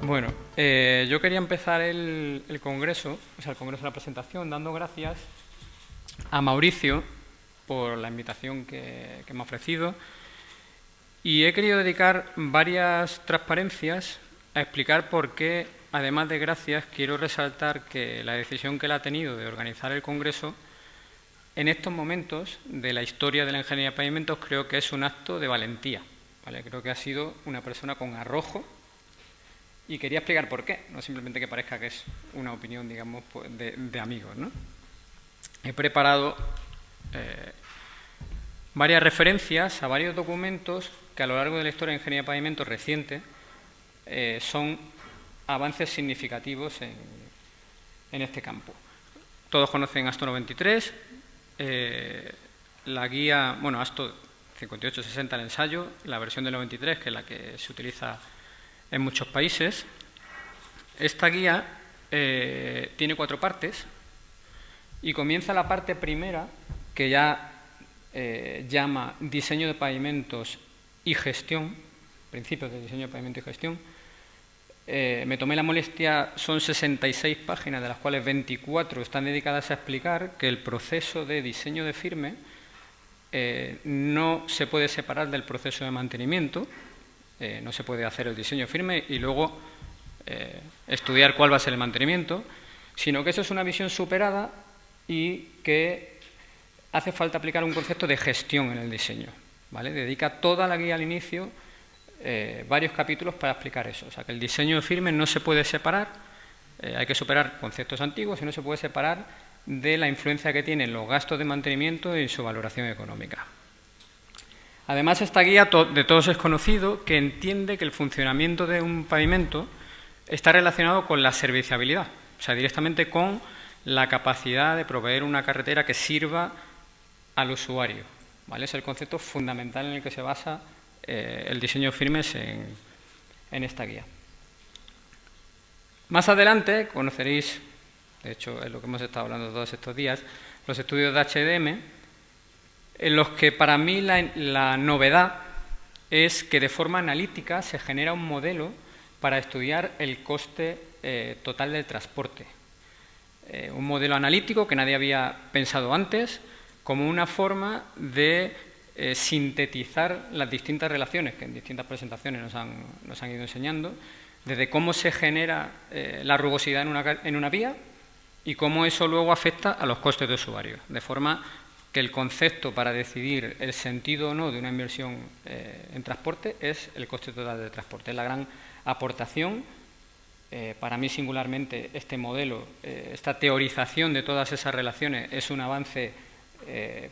Bueno, yo quería empezar el congreso, el congreso de la presentación, dando gracias a Mauricio por la invitación que me ha ofrecido, y he querido dedicar varias transparencias a explicar por qué, además de gracias, quiero resaltar que la decisión que él ha tenido de organizar el congreso en estos momentos de la historia de la ingeniería de pavimentos creo que es un acto de valentía, ¿vale? Creo que ha sido una persona con arrojo. Y quería explicar por qué, no simplemente que parezca que es una opinión, digamos, de amigos, ¿no? He preparado varias referencias a varios documentos que a lo largo de la historia de ingeniería de pavimentos reciente son avances significativos en este campo. Todos conocen ASTO 93, la guía, bueno, ASTO 5860 el ensayo, la versión del 93, que es la que se utiliza en muchos países. Esta guía tiene 4 partes y comienza la parte primera, que ya llama diseño de pavimentos y gestión, principios de diseño de pavimento y gestión. Me tomé la molestia, son 66 páginas, de las cuales 24 están dedicadas a explicar que el proceso de diseño de firme no se puede separar del proceso de mantenimiento. No se puede hacer el diseño firme y luego estudiar cuál va a ser el mantenimiento, sino que eso es una visión superada y que hace falta aplicar un concepto de gestión en el diseño, ¿vale? Dedica toda la guía al inicio, varios capítulos para explicar eso. O sea, que el diseño firme no se puede separar, hay que superar conceptos antiguos y no se puede separar de la influencia que tienen los gastos de mantenimiento y su valoración económica. Además, esta guía de todos es conocido, que entiende que el funcionamiento de un pavimento está relacionado con la serviciabilidad, o sea, directamente con la capacidad de proveer una carretera que sirva al usuario, ¿vale? Es el concepto fundamental en el que se basa el diseño firmes en esta guía. Más adelante conoceréis, de hecho es lo que hemos estado hablando todos estos días, los estudios de HDM, en los que para mí la novedad es que de forma analítica se genera un modelo para estudiar el coste total del transporte. Un modelo analítico que nadie había pensado antes, como una forma de sintetizar las distintas relaciones que en distintas presentaciones nos han ido enseñando, desde cómo se genera la rugosidad en una vía y cómo eso luego afecta a los costes de usuario, de forma que el concepto para decidir el sentido o no de una inversión en transporte es el coste total del transporte. Es la gran aportación. Para mí, singularmente, este modelo, esta teorización de todas esas relaciones es un avance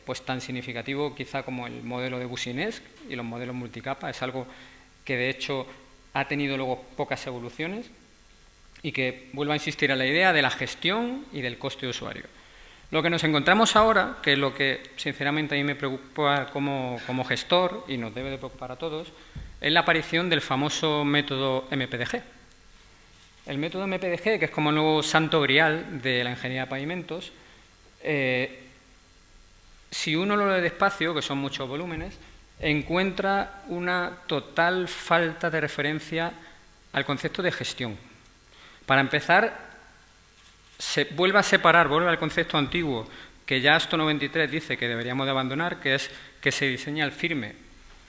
pues tan significativo quizá como el modelo de Boussinesq y los modelos multicapa. Es algo que, de hecho, ha tenido luego pocas evoluciones y que vuelvo a insistir en la idea de la gestión y del coste de usuario. Lo que nos encontramos ahora, que es lo que sinceramente a mí me preocupa como gestor y nos debe de preocupar a todos, es la aparición del famoso método MPDG. El método MPDG, que es como el nuevo santo grial de la ingeniería de pavimentos, si uno lo lee despacio, que son muchos volúmenes, encuentra una total falta de referencia al concepto de gestión. Para empezar, se vuelve a separar, vuelve al concepto antiguo que ya ASTO 93 dice que deberíamos de abandonar, que es que se diseña el firme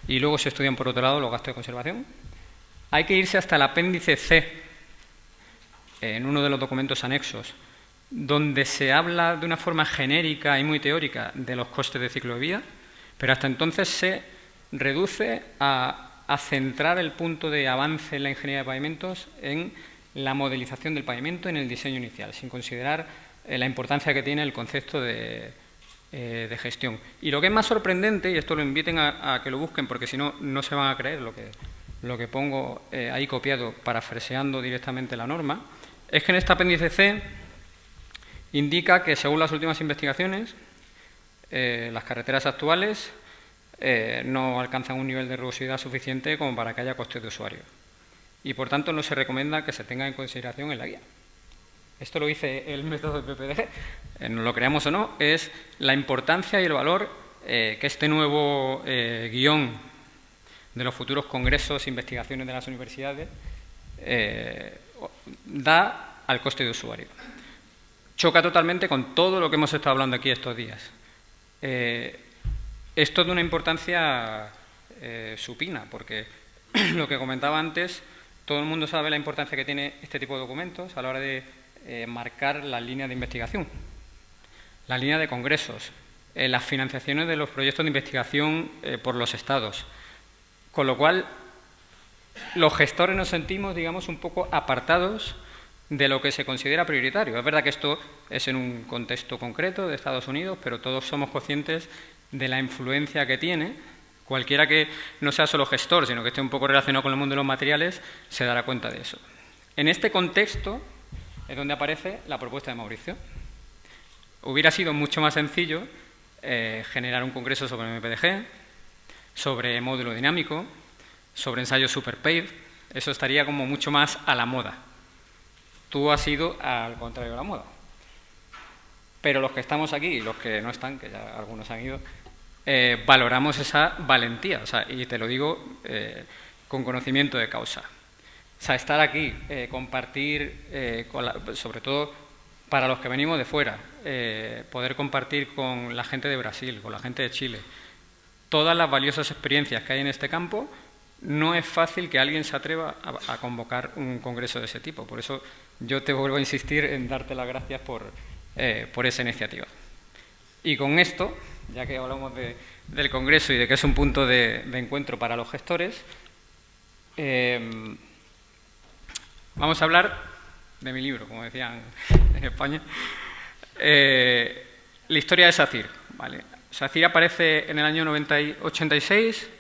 y luego se estudian por otro lado los gastos de conservación. Hay que irse hasta el apéndice C, en uno de los documentos anexos, donde se habla de una forma genérica y muy teórica de los costes de ciclo de vida, pero hasta entonces se reduce a centrar el punto de avance en la ingeniería de pavimentos en la modelización del pavimento en el diseño inicial, sin considerar la importancia que tiene el concepto de gestión. Y lo que es más sorprendente, y esto lo inviten a que lo busquen porque si no, no se van a creer lo que pongo ahí copiado parafraseando directamente la norma, es que en este apéndice C indica que según las últimas investigaciones, las carreteras actuales no alcanzan un nivel de rugosidad suficiente como para que haya costes de usuario. Y, por tanto, no se recomienda que se tenga en consideración en la guía. Esto lo dice el método de PPDG, no lo creamos o no, es la importancia y el valor que este nuevo guión de los futuros congresos e investigaciones de las universidades da al coste de usuario. Choca totalmente con todo lo que hemos estado hablando aquí estos días. Esto es de una importancia supina, porque lo que comentaba antes, todo el mundo sabe la importancia que tiene este tipo de documentos a la hora de marcar las líneas de investigación, las líneas de congresos, las financiaciones de los proyectos de investigación por los estados. Con lo cual, los gestores nos sentimos, digamos, un poco apartados de lo que se considera prioritario. Es verdad que esto es en un contexto concreto de Estados Unidos, pero todos somos conscientes de la influencia que tiene. Cualquiera que no sea solo gestor, sino que esté un poco relacionado con el mundo de los materiales, se dará cuenta de eso. En este contexto es donde aparece la propuesta de Mauricio. Hubiera sido mucho más sencillo generar un congreso sobre MPDG, sobre módulo dinámico, sobre ensayo superpave. Eso estaría como mucho más a la moda. Tú has ido al contrario de la moda. Pero los que estamos aquí y los que no están, que ya algunos han ido, valoramos esa valentía. O sea, y te lo digo con conocimiento de causa. O sea, estar aquí, compartir, sobre todo para los que venimos de fuera, poder compartir con la gente de Brasil, con la gente de Chile, todas las valiosas experiencias que hay en este campo. No es fácil que alguien se atreva a convocar un congreso de ese tipo. Por eso yo te vuelvo a insistir en darte las gracias por esa iniciativa. Y con esto, ya que hablamos del congreso y de que es un punto de encuentro para los gestores, vamos a hablar de mi libro, como decían en España. La historia de SACIR. ¿Vale? SACIR aparece en el año 86.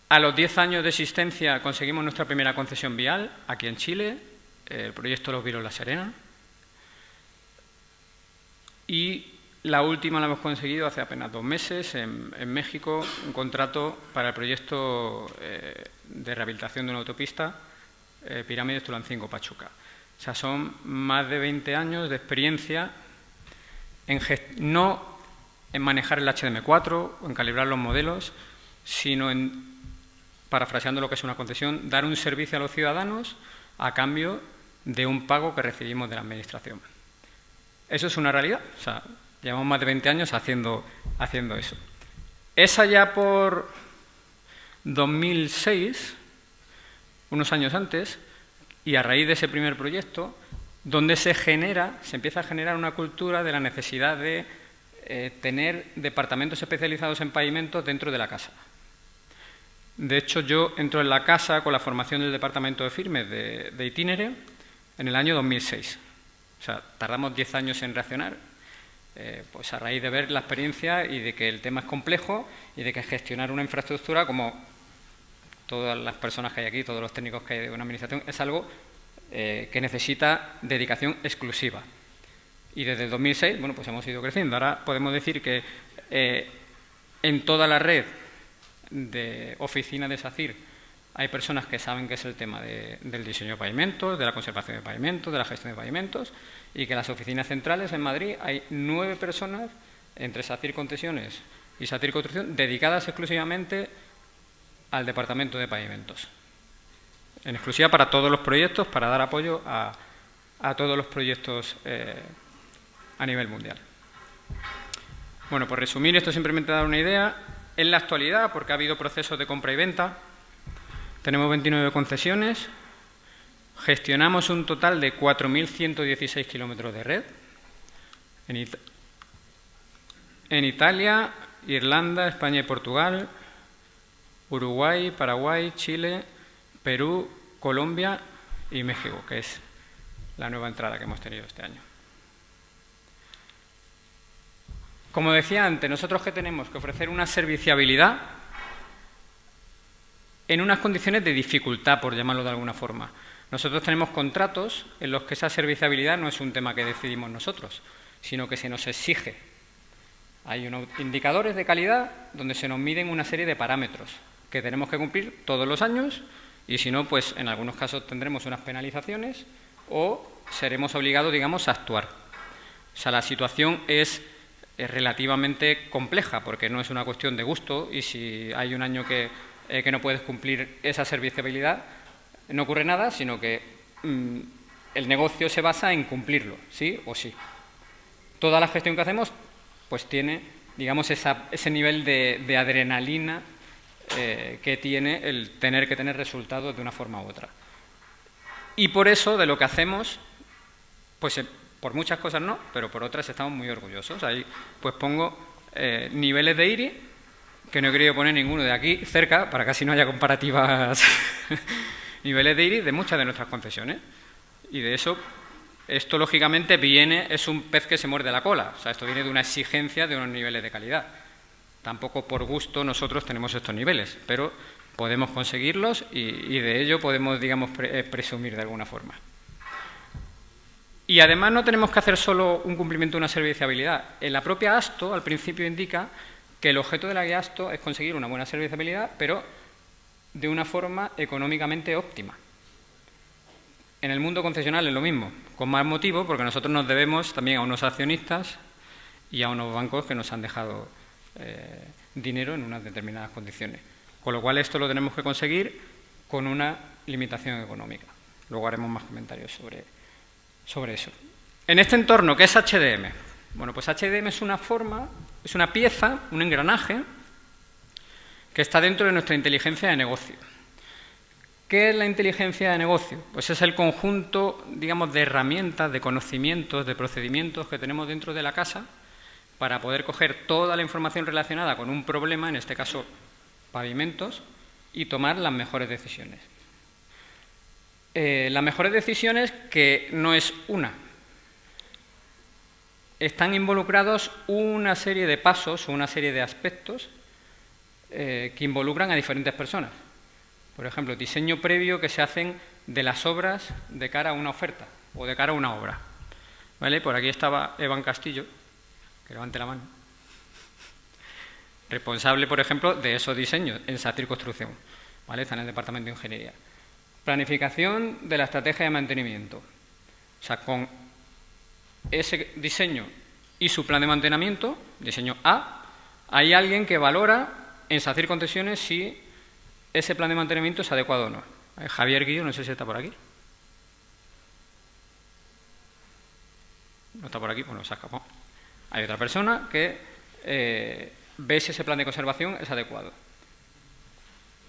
A los 10 años de existencia conseguimos nuestra primera concesión vial aquí en Chile, el proyecto Los Vilos La Serena. Y la última la hemos conseguido hace apenas 2 meses en México, un contrato para el proyecto de rehabilitación de una autopista Pirámides Tulancingo-Pachuca. O sea, son más de 20 años de experiencia no en manejar el HDM4 o en calibrar los modelos, sino en, parafraseando lo que es una concesión, dar un servicio a los ciudadanos a cambio de un pago que recibimos de la Administración. Eso es una realidad. O sea, llevamos más de 20 años haciendo eso. Es allá por 2006, unos años antes, y a raíz de ese primer proyecto, donde se empieza a generar una cultura de la necesidad de tener departamentos especializados en pavimentos dentro de la casa. De hecho, yo entro en la casa con la formación del departamento de firmes de Itinere en el año 2006. O sea, tardamos 10 años en reaccionar, pues a raíz de ver la experiencia y de que el tema es complejo y de que gestionar una infraestructura, como todas las personas que hay aquí, todos los técnicos que hay de una administración, es algo que necesita dedicación exclusiva. Y desde el 2006, bueno, pues hemos ido creciendo. Ahora podemos decir que en toda la red de oficinas de SACIR hay personas que saben qué es el tema del diseño de pavimentos, de la conservación de pavimentos, de la gestión de pavimentos, y que en las oficinas centrales en Madrid hay 9 personas entre SACIR Concesiones y SACIR Construcción dedicadas exclusivamente al departamento de pavimentos. En exclusiva para todos los proyectos, para dar apoyo a todos los proyectos a nivel mundial. Bueno, por resumir, esto simplemente da una idea. En la actualidad, porque ha habido procesos de compra y venta, tenemos 29 concesiones, gestionamos un total de 4.116 kilómetros de red en Italia, Irlanda, España y Portugal, Uruguay, Paraguay, Chile, Perú, Colombia y México, que es la nueva entrada que hemos tenido este año. Como decía antes, nosotros que tenemos que ofrecer una serviciabilidad en unas condiciones de dificultad, por llamarlo de alguna forma. Nosotros tenemos contratos en los que esa serviciabilidad no es un tema que decidimos nosotros, sino que se nos exige. Hay unos indicadores de calidad donde se nos miden una serie de parámetros que tenemos que cumplir todos los años y si no, pues en algunos casos tendremos unas penalizaciones o seremos obligados, digamos, a actuar. O sea, la situación es relativamente compleja porque no es una cuestión de gusto y si hay un año que no puedes cumplir esa serviciabilidad, no ocurre nada, sino que el negocio se basa en cumplirlo, sí o sí. Toda la gestión que hacemos pues tiene, digamos, ese nivel de adrenalina que tiene el tener que tener resultados de una forma u otra. Y por eso, de lo que hacemos, pues por muchas cosas no, pero por otras estamos muy orgullosos. Ahí pues pongo niveles de IRI, que no he querido poner ninguno de aquí cerca, para que así no haya comparativas. Niveles de IRI de muchas de nuestras concesiones. Y de eso, esto lógicamente es un pez que se muerde la cola. O sea, esto viene de una exigencia de unos niveles de calidad. Tampoco por gusto nosotros tenemos estos niveles, pero podemos conseguirlos y de ello podemos, digamos, presumir de alguna forma. Y además no tenemos que hacer solo un cumplimiento de una serviciabilidad. En la propia ASTO, al principio indica que el objeto de la guía ASTO es conseguir una buena serviciabilidad, pero de una forma económicamente óptima. En el mundo concesional es lo mismo, con más motivo, porque nosotros nos debemos también a unos accionistas y a unos bancos que nos han dejado dinero en unas determinadas condiciones. Con lo cual esto lo tenemos que conseguir con una limitación económica. Luego haremos más comentarios sobre eso. En este entorno, ¿qué es HDM? Bueno, pues HDM es una pieza, un engranaje, que está dentro de nuestra inteligencia de negocio. ¿Qué es la inteligencia de negocio? Pues es el conjunto, digamos, de herramientas, de conocimientos, de procedimientos que tenemos dentro de la casa para poder coger toda la información relacionada con un problema, en este caso pavimentos, y tomar las mejores decisiones. Las mejores decisiones, que no es una. Están involucrados una serie de pasos o una serie de aspectos que involucran a diferentes personas. Por ejemplo, diseño previo que se hacen de las obras de cara a una oferta o de cara a una obra. ¿Vale? Por aquí estaba Evan Castillo, que levante la mano. Responsable, por ejemplo, de esos diseños en SACIR Construcción. ¿Vale? Está en el Departamento de Ingeniería. Planificación de la estrategia de mantenimiento. O sea, con ese diseño y su plan de mantenimiento, diseño A, hay alguien que valora en SACIR Concesiones si ese plan de mantenimiento es adecuado o no. Javier Guillo, no sé si está por aquí. No está por aquí, bueno, se ha escapado. Hay otra persona que ve si ese plan de conservación es adecuado.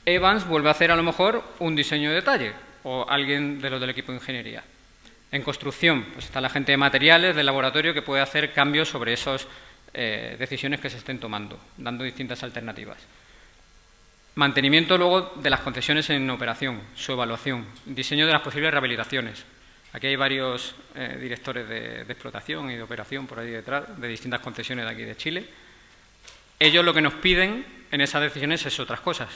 Evans vuelve a hacer a lo mejor un diseño de detalle, o alguien de los del equipo de ingeniería. En construcción, pues está la gente de materiales, del laboratorio, que puede hacer cambios sobre esas decisiones que se estén tomando, dando distintas alternativas. Mantenimiento luego de las concesiones en operación, su evaluación, diseño de las posibles rehabilitaciones. Aquí hay varios directores de explotación y de operación por ahí detrás, de distintas concesiones de aquí de Chile. Ellos lo que nos piden en esas decisiones es otras cosas,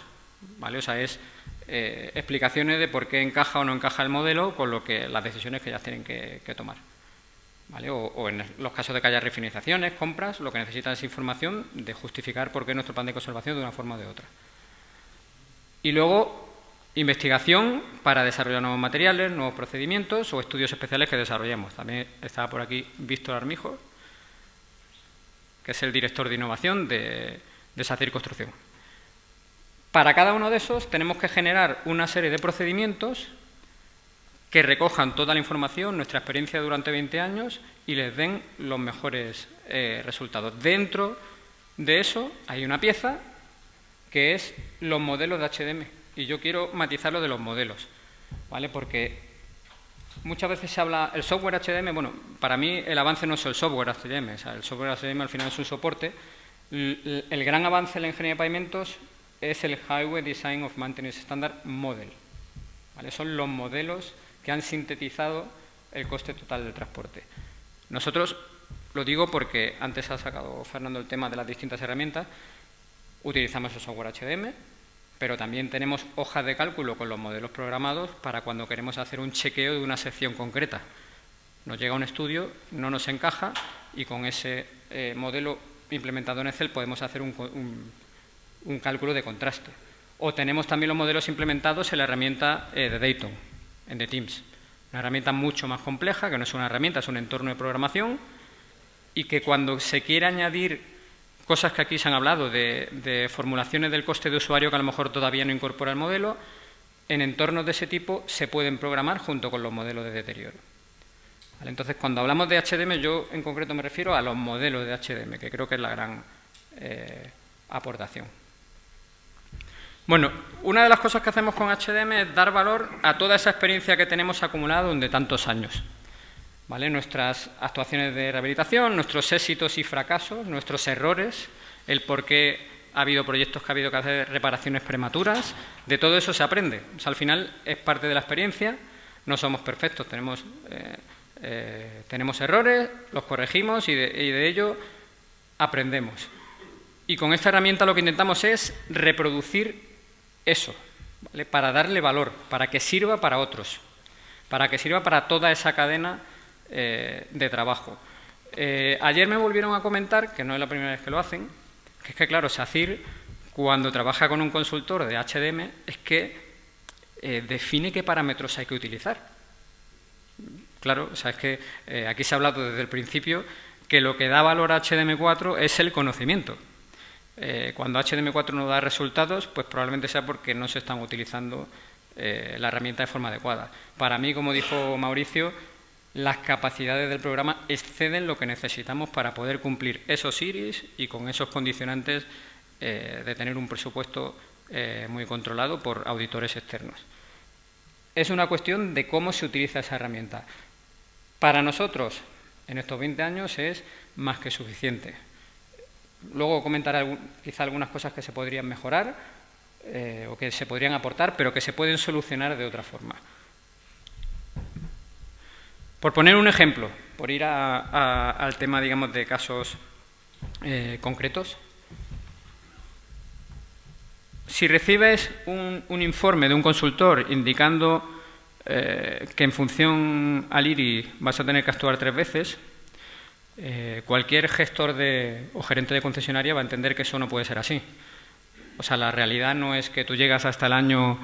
¿vale? O sea, es explicaciones de por qué encaja o no encaja el modelo con las decisiones que ellas tienen que tomar. ¿Vale? O en los casos de que haya refinanciaciones, compras, lo que necesitan es información de justificar por qué nuestro plan de conservación de una forma o de otra. Y luego, investigación para desarrollar nuevos materiales, nuevos procedimientos o estudios especiales que desarrollemos. También estaba por aquí Víctor Armijo, que es el director de innovación de SACIR Construcción. Para cada uno de esos tenemos que generar una serie de procedimientos que recojan toda la información, nuestra experiencia durante 20 años y les den los mejores resultados. Dentro de eso hay una pieza que es los modelos de HDM. Y yo quiero matizar lo de los modelos, ¿vale? Porque muchas veces se habla el software HDM. Bueno, para mí el avance no es el software HDM. O sea, el software HDM al final es un soporte. El gran avance en la ingeniería de pavimentos es el Highway Design of Maintenance Standard Model, ¿vale? Son los modelos que han sintetizado el coste total del transporte. Nosotros, lo digo porque antes ha sacado Fernando el tema de las distintas herramientas, utilizamos el software HDM, pero también tenemos hojas de cálculo con los modelos programados para cuando queremos hacer un chequeo de una sección concreta. Nos llega un estudio, no nos encaja y con ese modelo implementado en Excel podemos hacer un cálculo de contraste. O tenemos también los modelos implementados en la herramienta de Dayton, en The Teams. Una herramienta mucho más compleja, que no es una herramienta, es un entorno de programación y que cuando se quiere añadir cosas que aquí se han hablado de formulaciones del coste de usuario que a lo mejor todavía no incorpora el modelo, en entornos de ese tipo se pueden programar junto con los modelos de deterioro. ¿Vale? Entonces, cuando hablamos de HDM, yo en concreto me refiero a los modelos de HDM, que creo que es la gran aportación. Bueno, una de las cosas que hacemos con HDM es dar valor a toda esa experiencia que tenemos acumulada durante tantos años. ¿Vale? Nuestras actuaciones de rehabilitación, nuestros éxitos y fracasos, nuestros errores, el por qué ha habido proyectos que ha habido que hacer reparaciones prematuras, de todo eso se aprende. O sea, al final es parte de la experiencia, no somos perfectos, tenemos errores, los corregimos y de ello aprendemos. Y con esta herramienta lo que intentamos es reproducir eso, ¿vale? Para darle valor, para que sirva para otros, para que sirva para toda esa cadena de trabajo. Ayer me volvieron a comentar, que no es la primera vez que lo hacen, que es que, claro, SACIR, cuando trabaja con un consultor de HDM, es que define qué parámetros hay que utilizar. Claro, o sea, es que aquí se ha hablado desde el principio que lo que da valor a HDM4 es el conocimiento. Cuando HDM4 no da resultados, pues probablemente sea porque no se están utilizando la herramienta de forma adecuada. Para mí, como dijo Mauricio, las capacidades del programa exceden lo que necesitamos para poder cumplir esos IRIS y con esos condicionantes de tener un presupuesto muy controlado por auditores externos. Es una cuestión de cómo se utiliza esa herramienta. Para nosotros, en estos 20 años, es más que suficiente. Luego comentaré quizá algunas cosas que se podrían mejorar o que se podrían aportar, pero que se pueden solucionar de otra forma. Por poner un ejemplo, por ir al tema, digamos, de casos concretos. Si recibes un informe de un consultor indicando que en función al IRI vas a tener que actuar 3 veces, cualquier gestor o gerente de concesionaria va a entender que eso no puede ser así. O sea, la realidad no es que tú llegas hasta el año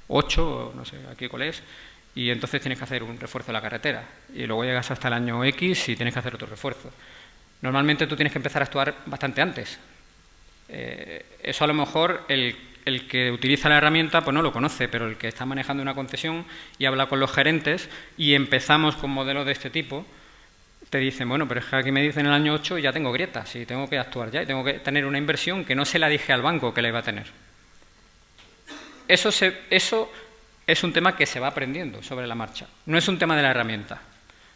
8, no sé, aquí cuál es, y entonces tienes que hacer un refuerzo de la carretera. Y luego llegas hasta el año X y tienes que hacer otro refuerzo. Normalmente tú tienes que empezar a actuar bastante antes. Eso a lo mejor el que utiliza la herramienta pues no lo conoce, pero el que está manejando una concesión y habla con los gerentes y empezamos con modelos de este tipo, te dicen, bueno, pero es que aquí me dicen en el año 8 y ya tengo grietas y tengo que actuar ya y tengo que tener una inversión que no se la dije al banco que la iba a tener. Eso es un tema que se va aprendiendo sobre la marcha. No es un tema de la herramienta,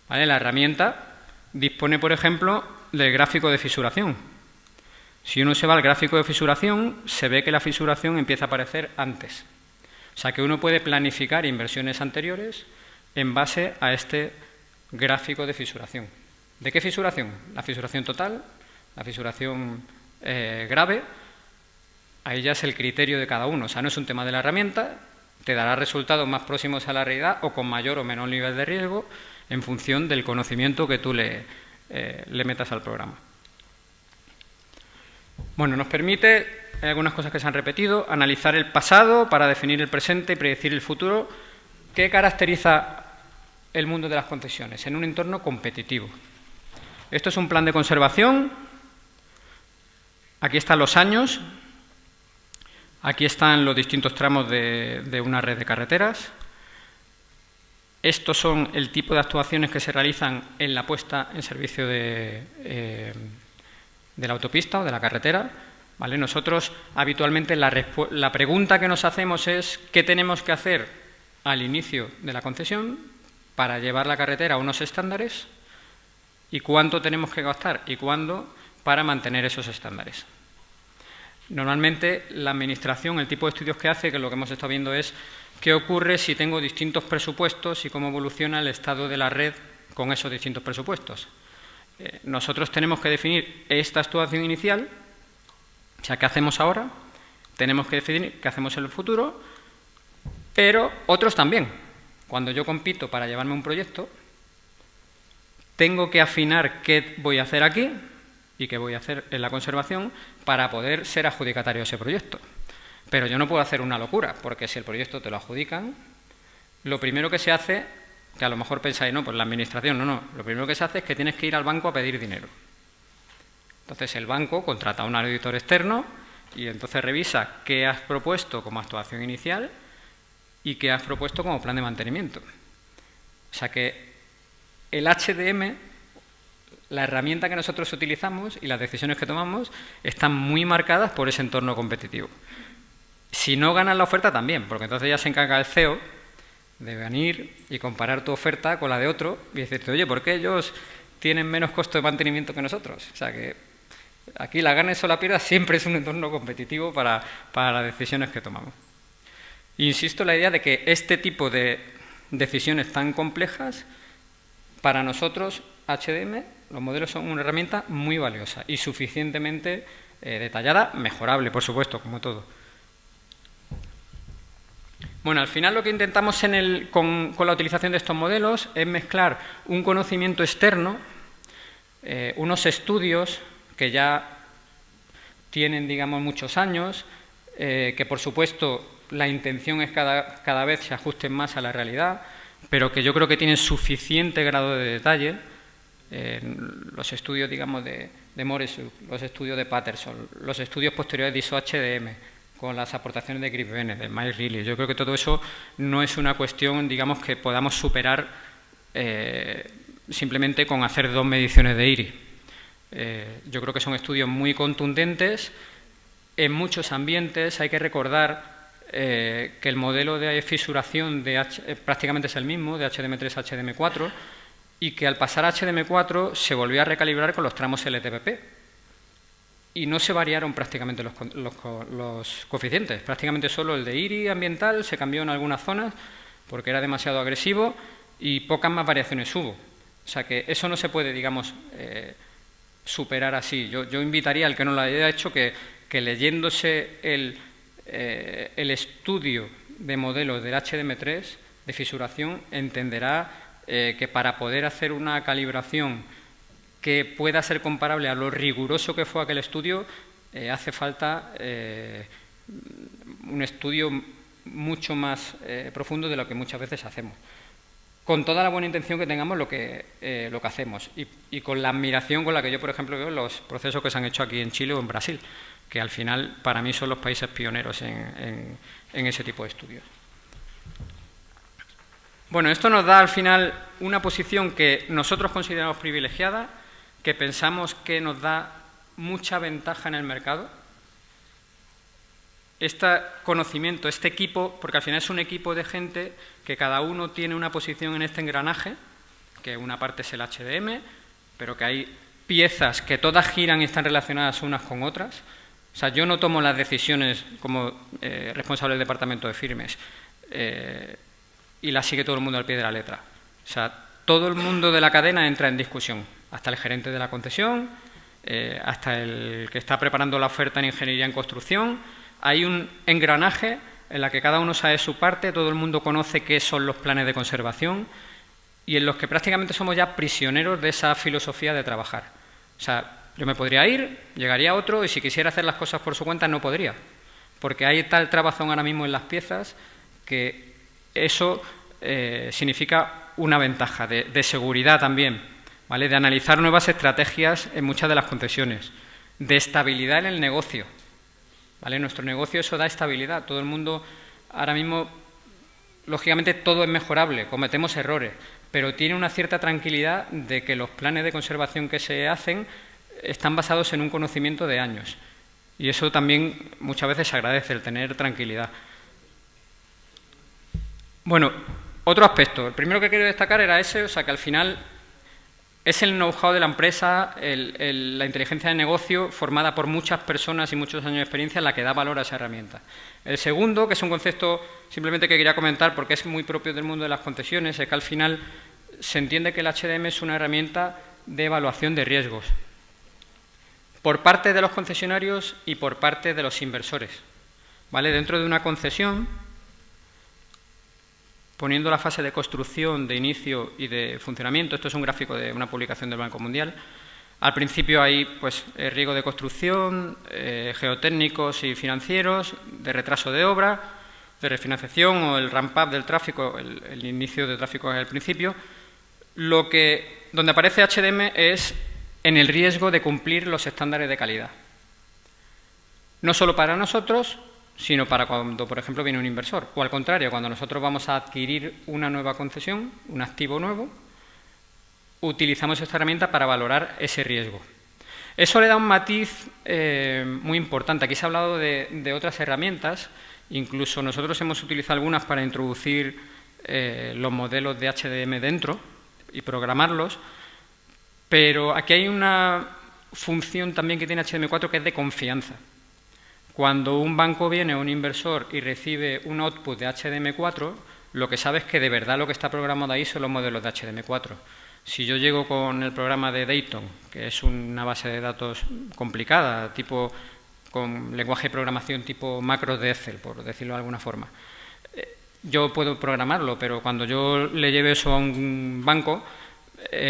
¿vale? La herramienta dispone, por ejemplo, del gráfico de fisuración. Si uno se va al gráfico de fisuración, se ve que la fisuración empieza a aparecer antes. O sea, que uno puede planificar inversiones anteriores en base a este gráfico de fisuración. ¿De qué fisuración? La fisuración total, la fisuración grave. Ahí ya es el criterio de cada uno. O sea, no es un tema de la herramienta, te dará resultados más próximos a la realidad o con mayor o menor nivel de riesgo en función del conocimiento que tú le metas al programa. Bueno, nos permite, hay algunas cosas que se han repetido, analizar el pasado para definir el presente y predecir el futuro. ¿Qué caracteriza el mundo de las concesiones? En un entorno competitivo. Esto es un plan de conservación. Aquí están los años. Aquí están los distintos tramos de una red de carreteras. Estos son el tipo de actuaciones que se realizan en la puesta en servicio de la autopista o de la carretera. ¿Vale? Nosotros habitualmente la pregunta que nos hacemos es ¿qué tenemos que hacer al inicio de la concesión para llevar la carretera a unos estándares y cuánto tenemos que gastar y cuándo para mantener esos estándares? Normalmente la Administración, el tipo de estudios que hace, que lo que hemos estado viendo es qué ocurre si tengo distintos presupuestos y cómo evoluciona el estado de la red con esos distintos presupuestos. Nosotros tenemos que definir esta actuación inicial, o sea, ¿qué hacemos ahora? Tenemos que definir qué hacemos en el futuro, pero otros también. Cuando yo compito para llevarme un proyecto, tengo que afinar qué voy a hacer aquí y qué voy a hacer en la conservación para poder ser adjudicatario de ese proyecto. Pero yo no puedo hacer una locura, porque si el proyecto te lo adjudican, lo primero que se hace, que a lo mejor pensáis, no, pues la Administración, no, lo primero que se hace es que tienes que ir al banco a pedir dinero. Entonces el banco contrata a un auditor externo y entonces revisa qué has propuesto como actuación inicial y qué has propuesto como plan de mantenimiento. O sea que el HDM, la herramienta que nosotros utilizamos y las decisiones que tomamos están muy marcadas por ese entorno competitivo. Si no ganas la oferta también, porque entonces ya se encarga el CEO de venir y comparar tu oferta con la de otro y decirte, oye, ¿por qué ellos tienen menos costo de mantenimiento que nosotros? O sea que aquí la ganes o la pierdas siempre es un entorno competitivo para las decisiones que tomamos. Insisto en la idea de que este tipo de decisiones tan complejas, para nosotros, HDM, los modelos son una herramienta muy valiosa y suficientemente detallada, mejorable, por supuesto, como todo. Bueno, al final lo que intentamos con la utilización de estos modelos es mezclar un conocimiento externo, unos estudios que ya tienen, digamos, muchos años, que por supuesto la intención es cada vez se ajusten más a la realidad, pero que yo creo que tienen suficiente grado de detalle. Los estudios, digamos, de Morishuk, los estudios de Patterson, los estudios posteriores de ISO-HDM, con las aportaciones de Chris Bennett, de Mike Riley. Yo creo que todo eso no es una cuestión, digamos, que podamos superar simplemente con hacer 2 mediciones de IRI. Yo creo que son estudios muy contundentes. En muchos ambientes hay que recordar que el modelo de fisuración prácticamente es el mismo, de HDM3 a HDM4, y que al pasar a HDM4 se volvió a recalibrar con los tramos LTPP. Y no se variaron prácticamente los coeficientes. Prácticamente solo el de IRI ambiental se cambió en algunas zonas porque era demasiado agresivo y pocas más variaciones hubo. O sea que eso no se puede, digamos, superar así. Yo invitaría al que no lo haya hecho que leyéndose el estudio de modelos del HDM3 de fisuración entenderá que para poder hacer una calibración que pueda ser comparable a lo riguroso que fue aquel estudio, hace falta un estudio mucho más profundo de lo que muchas veces hacemos. Con toda la buena intención que tengamos lo que hacemos y con la admiración con la que yo, por ejemplo, veo los procesos que se han hecho aquí en Chile o en Brasil, que al final para mí son los países pioneros en ese tipo de estudios. Bueno, esto nos da al final una posición que nosotros consideramos privilegiada, que pensamos que nos da mucha ventaja en el mercado. Este conocimiento, este equipo, porque al final es un equipo de gente que cada uno tiene una posición en este engranaje, que una parte es el HDM, pero que hay piezas que todas giran y están relacionadas unas con otras. O sea, yo no tomo las decisiones como responsable del departamento de firmes y las sigue todo el mundo al pie de la letra. O sea, todo el mundo de la cadena entra en discusión, hasta el gerente de la concesión, hasta el que está preparando la oferta en ingeniería en construcción. Hay un engranaje en la que cada uno sabe su parte, todo el mundo conoce qué son los planes de conservación y en los que prácticamente somos ya prisioneros de esa filosofía de trabajar. O sea, yo me podría ir, llegaría otro y si quisiera hacer las cosas por su cuenta no podría, porque hay tal trabazón ahora mismo en las piezas que eso significa una ventaja de seguridad también, ¿vale? De analizar nuevas estrategias en muchas de las concesiones, de estabilidad en el negocio, ¿vale? Nuestro negocio eso da estabilidad. Todo el mundo ahora mismo, lógicamente todo es mejorable, cometemos errores, pero tiene una cierta tranquilidad de que los planes de conservación que se hacen están basados en un conocimiento de años. Y eso también muchas veces se agradece, el tener tranquilidad. Bueno, otro aspecto. El primero que quiero destacar era ese, o sea que al final es el know-how de la empresa, la inteligencia de negocio formada por muchas personas y muchos años de experiencia la que da valor a esa herramienta. El segundo, que es un concepto simplemente que quería comentar porque es muy propio del mundo de las concesiones, es que al final se entiende que el HDM es una herramienta de evaluación de riesgos por parte de los concesionarios y por parte de los inversores, ¿vale? Dentro de una concesión, poniendo la fase de construcción, de inicio y de funcionamiento, esto es un gráfico de una publicación del Banco Mundial, al principio hay pues, riesgo de construcción, geotécnicos y financieros, de retraso de obra, de refinanciación o el ramp-up del tráfico, el inicio del tráfico es el principio. Donde aparece HDM es en el riesgo de cumplir los estándares de calidad. No solo para nosotros, sino para cuando, por ejemplo, viene un inversor. O al contrario, cuando nosotros vamos a adquirir una nueva concesión, un activo nuevo, utilizamos esta herramienta para valorar ese riesgo. Eso le da un matiz muy importante. Aquí se ha hablado de otras herramientas, incluso nosotros hemos utilizado algunas para introducir los modelos de HDM dentro y programarlos, pero aquí hay una función también que tiene HDM4 que es de confianza. Cuando un banco viene o un inversor y recibe un output de HDM4, lo que sabe es que de verdad lo que está programado ahí son los modelos de HDM4. Si yo llego con el programa de Dayton, que es una base de datos complicada, tipo con lenguaje de programación tipo macros de Excel, por decirlo de alguna forma, yo puedo programarlo, pero cuando yo le lleve eso a un banco,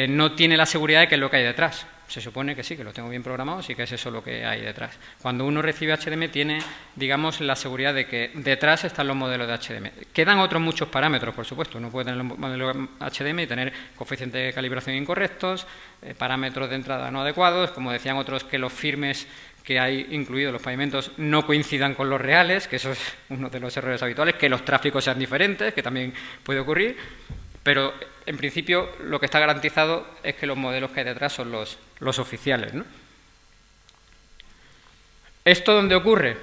no tiene la seguridad de que es lo que hay detrás. Se supone que sí, que lo tengo bien programado, sí que es eso lo que hay detrás. Cuando uno recibe HDM tiene, digamos, la seguridad de que detrás están los modelos de HDM. Quedan otros muchos parámetros, por supuesto. Uno puede tener los modelos HDM y tener coeficientes de calibración incorrectos, parámetros de entrada no adecuados, como decían otros, que los firmes que hay incluidos los pavimentos no coincidan con los reales, que eso es uno de los errores habituales, que los tráficos sean diferentes, que también puede ocurrir. Pero, en principio, lo que está garantizado es que los modelos que hay detrás son los oficiales, ¿no? ¿Esto dónde ocurre?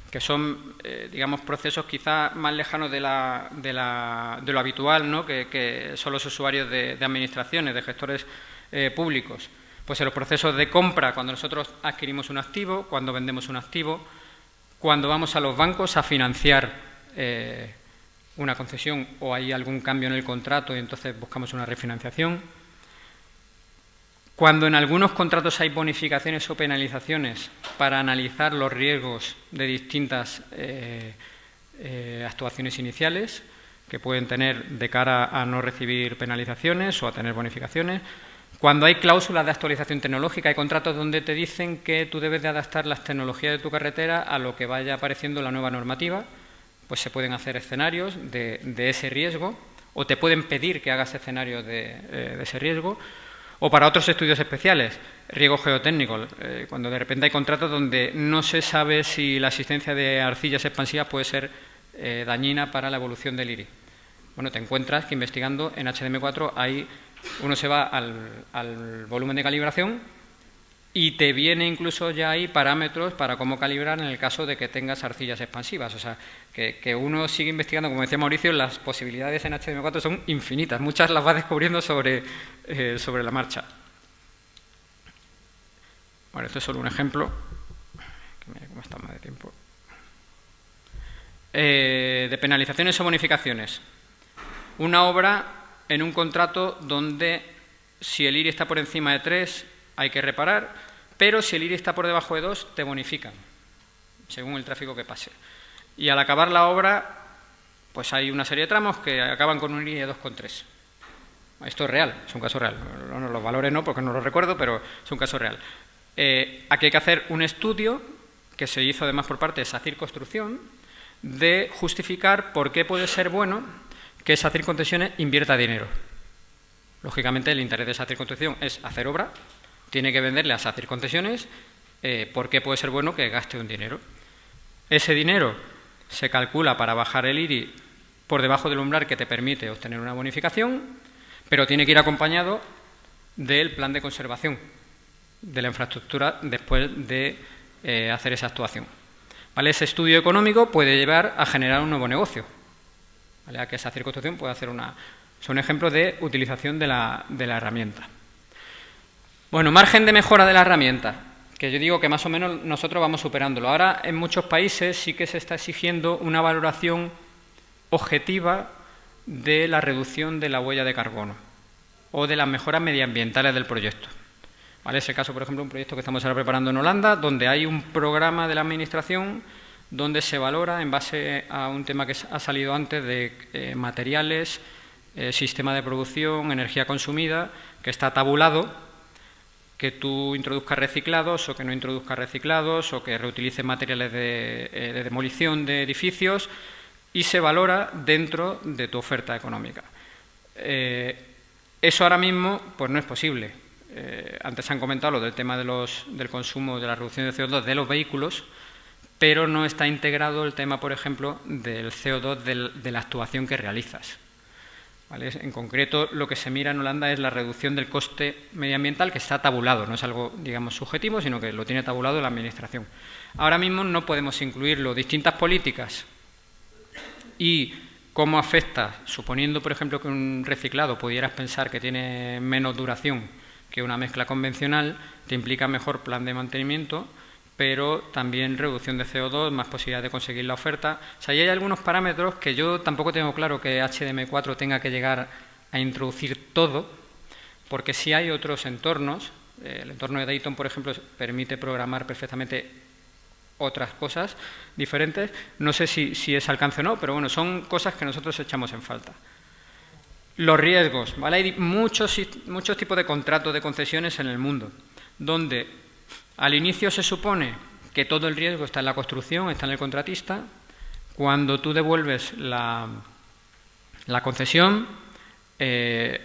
Que son, digamos, procesos quizá más lejanos de lo habitual, ¿no? que son los usuarios de administraciones, de gestores públicos. Pues en los procesos de compra, cuando nosotros adquirimos un activo, cuando vendemos un activo, cuando vamos a los bancos a financiar una concesión o hay algún cambio en el contrato y entonces buscamos una refinanciación. Cuando en algunos contratos hay bonificaciones o penalizaciones para analizar los riesgos de distintas actuaciones iniciales que pueden tener de cara a no recibir penalizaciones o a tener bonificaciones. Cuando hay cláusulas de actualización tecnológica, hay contratos donde te dicen que tú debes de adaptar las tecnologías de tu carretera a lo que vaya apareciendo en la nueva normativa, pues se pueden hacer escenarios de ese riesgo o te pueden pedir que hagas escenarios de ese riesgo. O para otros estudios especiales, riesgo geotécnico, cuando de repente hay contratos donde no se sabe si la existencia de arcillas expansivas puede ser dañina para la evolución del IRI. Bueno, te encuentras que investigando en HDM4 uno se va al volumen de calibración y te viene incluso ya ahí parámetros para cómo calibrar en el caso de que tengas arcillas expansivas. O sea, que uno sigue investigando, como decía Mauricio, las posibilidades en HDM4 son infinitas. Muchas las va descubriendo sobre la marcha. Bueno, esto es solo un ejemplo. ¿Cómo está más de tiempo? De penalizaciones o bonificaciones. Una obra en un contrato donde si el IRI está por encima de 3 hay que reparar, pero si el IRI está por debajo de 2 te bonifican, según el tráfico que pase. Y al acabar la obra, pues hay una serie de tramos que acaban con un IRI de 2,3. Esto es real, es un caso real. Los valores no, porque no los recuerdo, pero es un caso real. Aquí hay que hacer un estudio, que se hizo además por parte de SACIR Construcción, de justificar por qué puede ser bueno que SACIR Concesiones invierta dinero. Lógicamente, el interés de SACIR Construcción es hacer obra, tiene que venderle a SACIR Concesiones por qué puede ser bueno que gaste un dinero. Ese dinero se calcula para bajar el IRI por debajo del umbral que te permite obtener una bonificación, pero tiene que ir acompañado del plan de conservación de la infraestructura después de hacer esa actuación. ¿Vale? Ese estudio económico puede llevar a generar un nuevo negocio, ¿vale? A que esa circunstancia puede hacer son ejemplos de utilización de la herramienta. Bueno, margen de mejora de la herramienta, que yo digo que más o menos nosotros vamos superándolo. Ahora, en muchos países sí que se está exigiendo una valoración objetiva de la reducción de la huella de carbono o de las mejoras medioambientales del proyecto. ¿Vale? Ese caso, por ejemplo, un proyecto que estamos ahora preparando en Holanda, donde hay un programa de la Administración donde se valora, en base a un tema que ha salido antes, de materiales, sistema de producción, energía consumida, que está tabulado, que tú introduzcas reciclados o que no introduzcas reciclados o que reutilices materiales de demolición de edificios y se valora dentro de tu oferta económica. Eso ahora mismo pues no es posible. Antes han comentado lo del tema del consumo, de la reducción de CO2 de los vehículos, pero no está integrado el tema, por ejemplo, del CO2 de la actuación que realizas. ¿Vale? En concreto, lo que se mira en Holanda es la reducción del coste medioambiental, que está tabulado, no es algo, digamos, subjetivo, sino que lo tiene tabulado la Administración. Ahora mismo no podemos incluirlo. Distintas políticas y cómo afecta, suponiendo, por ejemplo, que un reciclado pudieras pensar que tiene menos duración que una mezcla convencional, te implica mejor plan de mantenimiento, pero también reducción de CO2, más posibilidad de conseguir la oferta. O sea, hay algunos parámetros que yo tampoco tengo claro que HDM4 tenga que llegar a introducir todo, porque sí hay otros entornos. El entorno de Dayton, por ejemplo, permite programar perfectamente otras cosas diferentes. No sé si es alcance o no, pero bueno, son cosas que nosotros echamos en falta. Los riesgos, ¿vale? Hay muchos tipos de contratos de concesiones en el mundo, donde al inicio se supone que todo el riesgo está en la construcción, está en el contratista. Cuando tú devuelves la concesión,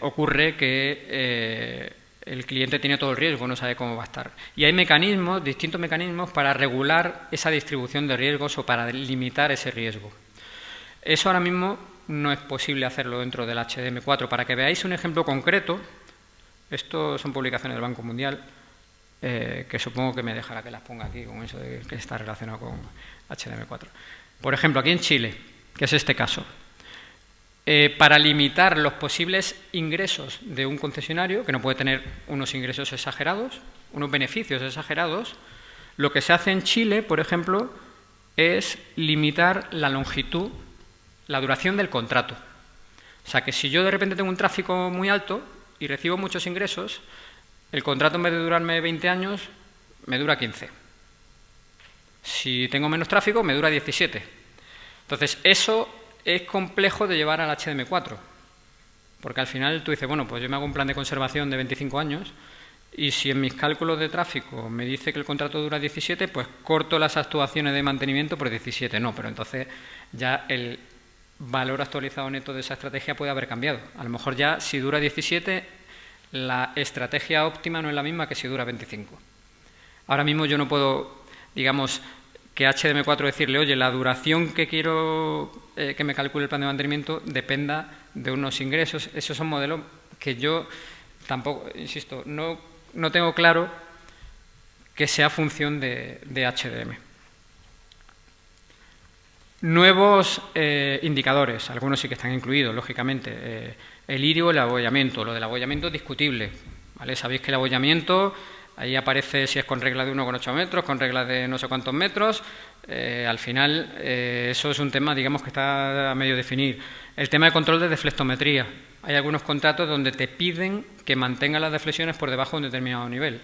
ocurre que el cliente tiene todo el riesgo, no sabe cómo va a estar. Y hay mecanismos, distintos mecanismos para regular esa distribución de riesgos o para limitar ese riesgo. Eso ahora mismo no es posible hacerlo dentro del HDM4. Para que veáis un ejemplo concreto, esto son publicaciones del Banco Mundial, que supongo que me dejará que las ponga aquí con eso de que está relacionado con HDM4. Por ejemplo, aquí en Chile, que es este caso, para limitar los posibles ingresos de un concesionario, que no puede tener unos ingresos exagerados, unos beneficios exagerados, lo que se hace en Chile, por ejemplo, es limitar la longitud, la duración del contrato. O sea, que si yo de repente tengo un tráfico muy alto y recibo muchos ingresos, el contrato, en vez de durarme 20 años, me dura 15. Si tengo menos tráfico, me dura 17. Entonces, eso es complejo de llevar al HDM4, porque al final tú dices, bueno, pues yo me hago un plan de conservación de 25 años y si en mis cálculos de tráfico me dice que el contrato dura 17, pues corto las actuaciones de mantenimiento por 17. No, pero entonces ya el valor actualizado neto de esa estrategia puede haber cambiado. A lo mejor ya, si dura 17, la estrategia óptima no es la misma que si dura 25. Ahora mismo yo no puedo, digamos, que HDM4 decirle, oye, la duración que quiero que me calcule el plan de mantenimiento dependa de unos ingresos. Esos son modelos que yo tampoco, insisto, no tengo claro que sea función de HDM. Nuevos indicadores, algunos sí que están incluidos, lógicamente. El IRI, el abollamiento. Lo del abollamiento es discutible, ¿vale? Sabéis que el abollamiento, ahí aparece si es con regla de 1,8 metros, con regla de no sé cuántos metros. Al final, eso es un tema, digamos, que está a medio definir. El tema de control de deflectometría. Hay algunos contratos donde te piden que mantengas las deflexiones por debajo de un determinado nivel.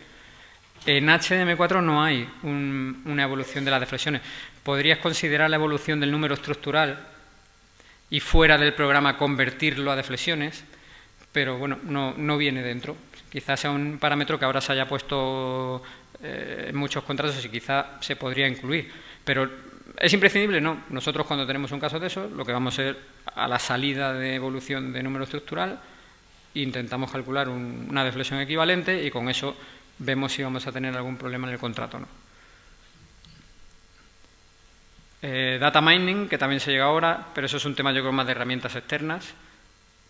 En HDM4 no hay una evolución de las deflexiones. Podrías considerar la evolución del número estructural y fuera del programa convertirlo a deflexiones, pero bueno, no viene dentro. Quizás sea un parámetro que ahora se haya puesto en muchos contratos y quizá se podría incluir. Pero ¿es imprescindible? No. Nosotros cuando tenemos un caso de eso, lo que vamos a hacer a la salida de evolución de número estructural, intentamos calcular una deflexión equivalente y con eso vemos si vamos a tener algún problema en el contrato o no. Data mining, que también se llega ahora, pero eso es un tema yo creo más de herramientas externas.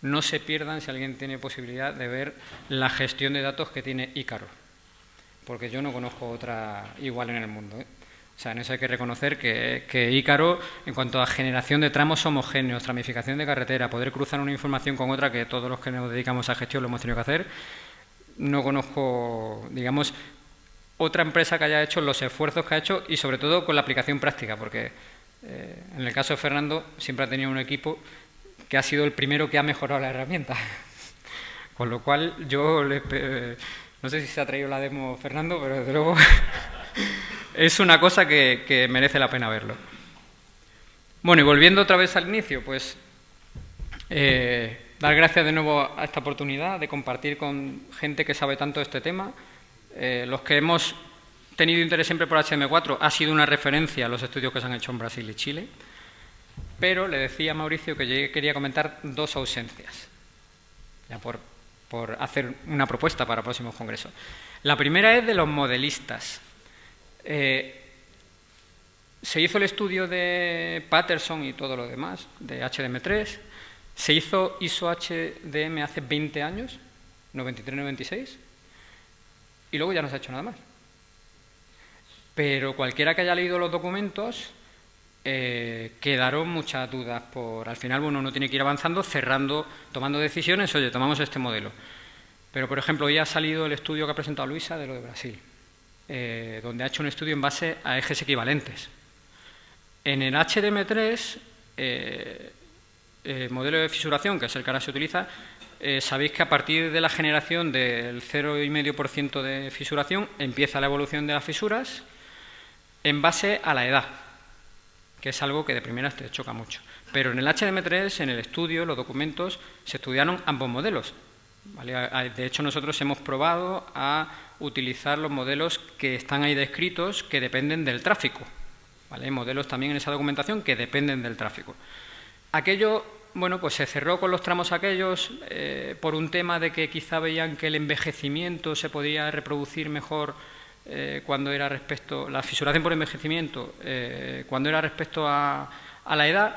No se pierdan, si alguien tiene posibilidad, de ver la gestión de datos que tiene Ícaro, porque yo no conozco otra igual en el mundo, ¿eh? O sea, en eso hay que reconocer que Ícaro, en cuanto a generación de tramos homogéneos, tramificación de carretera, poder cruzar una información con otra, que todos los que nos dedicamos a gestión lo hemos tenido que hacer, no conozco, digamos, otra empresa que haya hecho los esfuerzos que ha hecho y sobre todo con la aplicación práctica, porque en el caso de Fernando siempre ha tenido un equipo que ha sido el primero que ha mejorado la herramienta. Con lo cual yo no sé si se ha traído la demo Fernando, pero desde luego es una cosa que merece la pena verlo. Bueno, y volviendo otra vez al inicio, pues dar gracias de nuevo a esta oportunidad de compartir con gente que sabe tanto de este tema. Los que hemos tenido interés siempre por HDM4 ha sido una referencia a los estudios que se han hecho en Brasil y Chile, pero le decía a Mauricio que yo quería comentar dos ausencias, ya por hacer una propuesta para próximos congresos. La primera es de los modelistas. se hizo el estudio de Patterson y todo lo demás, de HDM3, se hizo ISO HDM hace 20 años, 93-96, y luego ya no se ha hecho nada más. Pero cualquiera que haya leído los documentos, quedaron muchas dudas por... Al final, bueno, uno tiene que ir avanzando, cerrando, tomando decisiones, oye, tomamos este modelo. Pero, por ejemplo, hoy ha salido el estudio que ha presentado Luisa de lo de Brasil, donde ha hecho un estudio en base a ejes equivalentes. En el HDM3, modelo de fisuración, que es el que ahora se utiliza, sabéis que a partir de la generación del 0,5% de fisuración empieza la evolución de las fisuras en base a la edad, que es algo que de primeras te choca mucho. Pero en el HDM3, en el estudio, los documentos, se estudiaron ambos modelos, ¿vale? De hecho, nosotros hemos probado a utilizar los modelos que están ahí descritos, que dependen del tráfico, ¿vale? Hay modelos también en esa documentación que dependen del tráfico. Aquello, bueno, pues se cerró con los tramos aquellos por un tema de que quizá veían que el envejecimiento se podía reproducir mejor cuando era respecto, la fisuración por envejecimiento, cuando era respecto a la edad,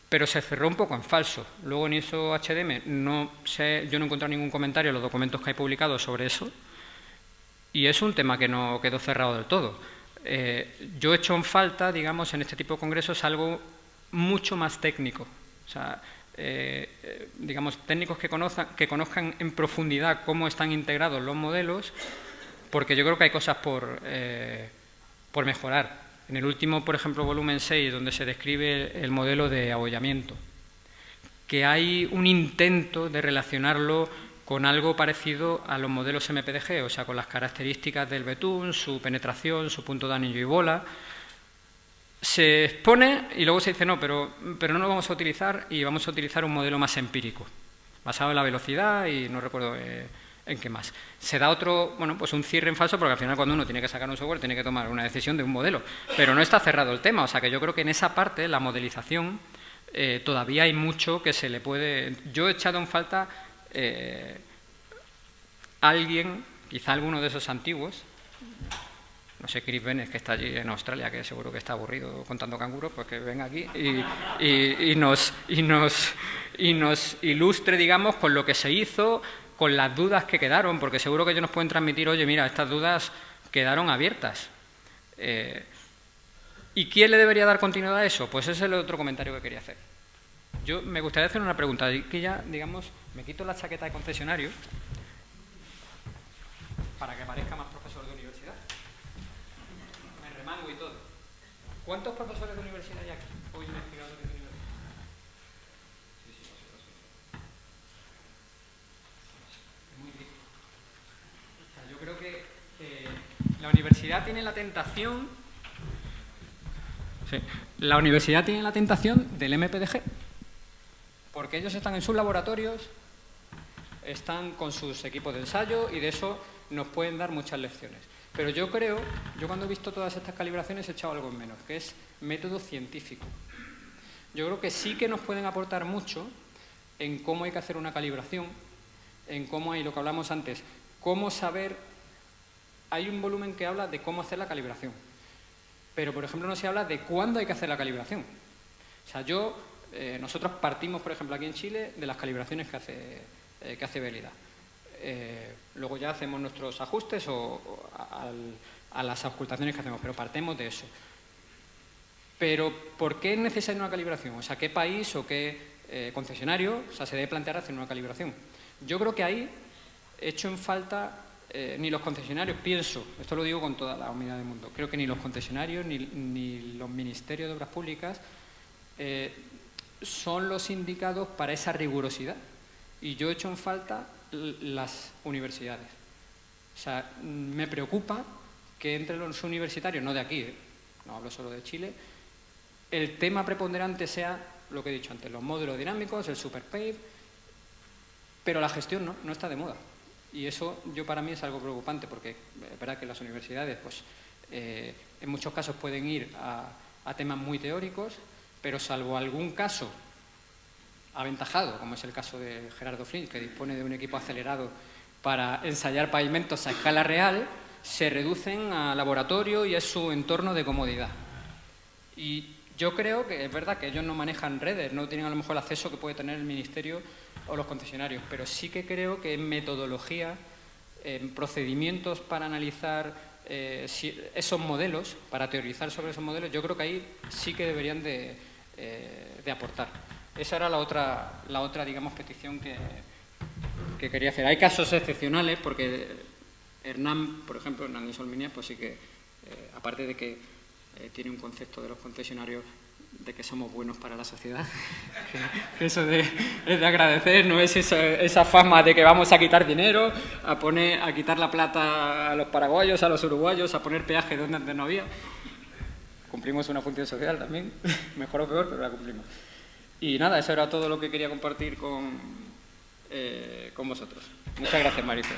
pero se cerró un poco en falso. Luego en ISO HDM no sé, yo no he encontrado ningún comentario en los documentos que hay publicados sobre eso, y es un tema que no quedó cerrado del todo. Yo he hecho en falta, digamos, en este tipo de congresos algo mucho más técnico, o sea, digamos, técnicos que conozcan en profundidad cómo están integrados los modelos, porque yo creo que hay cosas por mejorar. En el último, por ejemplo, volumen 6, donde se describe el modelo de abollamiento, que hay un intento de relacionarlo con algo parecido a los modelos MPDG, o sea, con las características del betún, su penetración, su punto de anillo y bola. Se expone y luego se dice, no, pero no lo vamos a utilizar y vamos a utilizar un modelo más empírico, basado en la velocidad y no recuerdo en qué más. Se da otro, bueno, pues un cierre en falso, porque al final cuando uno tiene que sacar un software tiene que tomar una decisión de un modelo, pero no está cerrado el tema, o sea que yo creo que en esa parte, la modelización, todavía hay mucho que se le puede... Yo he echado en falta alguien, quizá alguno de esos antiguos, no sé, Chris Bennett, que está allí en Australia, que seguro que está aburrido contando canguros, pues que venga aquí y nos ilustre, digamos, con lo que se hizo, con las dudas que quedaron, porque seguro que ellos nos pueden transmitir, oye, mira, estas dudas quedaron abiertas. ¿Y quién le debería dar continuidad a eso? Pues ese es el otro comentario que quería hacer. Yo me gustaría hacer una pregunta, que ya, digamos, me quito la chaqueta de concesionario para que parezca más profesor de universidad. Me remango y todo. ¿Cuántos profesores de universidad hay aquí? O investigadores de universidad. Yo creo que la universidad tiene la tentación... Sí, la universidad tiene la tentación del MPDG, porque ellos están en sus laboratorios, están con sus equipos de ensayo y de eso nos pueden dar muchas lecciones. Pero yo creo, yo cuando he visto todas estas calibraciones he echado algo en menos, que es método científico. Yo creo que sí que nos pueden aportar mucho en cómo hay que hacer una calibración, en cómo hay, lo que hablamos antes, cómo saber... Hay un volumen que habla de cómo hacer la calibración, pero, por ejemplo, no se habla de cuándo hay que hacer la calibración. O sea, nosotros partimos, por ejemplo, aquí en Chile, de las calibraciones que hace Belida. Luego ya hacemos nuestros ajustes a las ocultaciones que hacemos, pero partimos de eso. Pero, ¿por qué es necesaria una calibración? O sea, ¿qué país o qué concesionario se debe plantear hacer una calibración? Yo creo que ahí he hecho en falta... ni los concesionarios, pienso, esto lo digo con toda la humildad del mundo, creo que ni los concesionarios ni los ministerios de obras públicas son los indicados para esa rigurosidad. Y yo he hecho en falta las universidades. O sea, me preocupa que entre los universitarios, no de aquí, no hablo solo de Chile, el tema preponderante sea lo que he dicho antes, los módulos dinámicos, el SuperPave, pero la gestión no está de moda. Y eso para mí es algo preocupante, porque es verdad que las universidades pues, en muchos casos pueden ir a temas muy teóricos, pero salvo algún caso aventajado, como es el caso de Gerardo Flint, que dispone de un equipo acelerado para ensayar pavimentos a escala real, se reducen a laboratorio y es su entorno de comodidad. Y yo creo que es verdad que ellos no manejan redes, no tienen a lo mejor el acceso que puede tener el Ministerio o los concesionarios, pero sí que creo que en metodología, en procedimientos para analizar esos modelos, para teorizar sobre esos modelos, yo creo que ahí sí que deberían de aportar. Esa era la otra digamos, petición que quería hacer. Hay casos excepcionales, porque Hernán, por ejemplo, Hernán y Solminias, pues sí que, aparte de que tiene un concepto de los concesionarios de que somos buenos para la sociedad, eso es de agradecer, no es esa fama de que vamos a quitar dinero, a quitar la plata a los paraguayos, a los uruguayos, a poner peaje donde antes no había. Cumplimos una función social también, mejor o peor, pero la cumplimos. Y nada, eso era todo lo que quería compartir con vosotros. Muchas gracias, Maricel.